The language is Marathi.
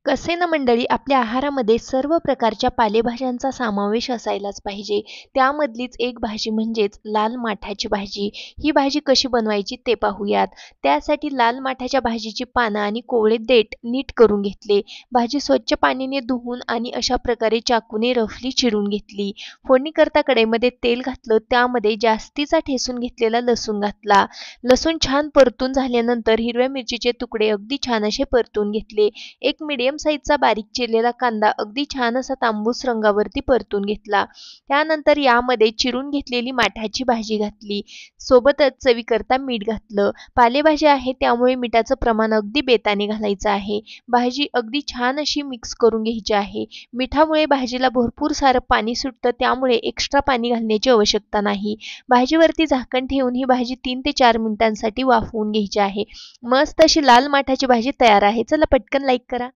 कसे ना मंडळी, आपल्या आहारामध्ये सर्व प्रकारच्या पालेभाज्यांचा समावेश असायलाच पाहिजे. त्यामधलीच एक भाजी म्हणजेच लाल माठाची भाजी. ही भाजी कशी बनवायची ते पाहूयात. त्यासाठी लाल माठाच्या भाजीची पानं आणि कोवळे देठ नीट करून घेतले. भाजी स्वच्छ पाण्याने धुवून आणि अशा प्रकारे चाकूने रफली चिरून घेतली. फोडणी करता कढईमध्ये तेल घातलं, त्यामध्ये जास्तीचा ठेसून घेतलेला लसूण घातला. लसूण छान परतून झाल्यानंतर हिरव्या मिरचीचे तुकडे अगदी छान असे परतून घेतले. एक मीडियम साईजचा बारीक चिरलेला कांदा अगदी छान असा तांबूस रंगावरती परतून घेतला. त्यानंतर यामध्ये चिरून घेतलेली माठाची भाजी घातली. सोबतच चवीकरता मीठ घातलं. पालेभाजी आहे त्यामुळे मिठाचं प्रमाण अगदी बेताने घालायचं आहे. भाजी अगदी छान अशी मिक्स करून घ्यायची आहे. मिठामुळे भाजीला भरपूर सारं पाणी सुटतं, त्यामुळे एक्स्ट्रा पाणी घालण्याची आवश्यकता नाही. भाजीवरती झाकण ठेवून ही भाजी 3 ते 4 मिनिटांसाठी वाफवून घ्यायची आहे. मस्त अशी लाल माठाची भाजी तयार आहे. चला पटकन लाईक करा.